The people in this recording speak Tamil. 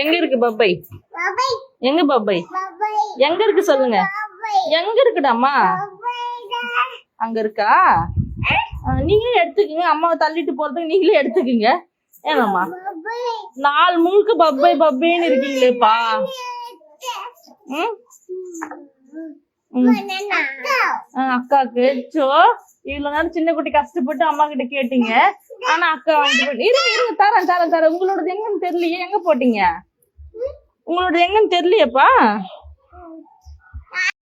எங்க இருக்கு பப்பை? எங்க பப்பை? எங்க இருக்கு சொல்லுங்க. எங்க இருக்குடாமா? அங்க இருக்கா? நீங்களே எடுத்துக்கங்க. அம்மாவை தள்ளிட்டு போறதுக்கு நீங்களே எடுத்துக்கங்க. ஏனம்மா நாள் முழுக்க பப்பை பப்பைன்னு இருக்கீங்களேப்பா. அக்காக்கு சோ இவ்வளவு நேரம் சின்ன குட்டி கஷ்டப்பட்டு அம்மா கிட்ட கேட்டீங்க. ஆனா அக்கா வாங்கிட்டு போயிட்டு இருங்க தரேன் தரேன் தரேன். உங்களோடது எங்கன்னு தெரியலையே. எங்க போட்டீங்க? உங்களோட எங்கன்னு தெரியலையேப்பா.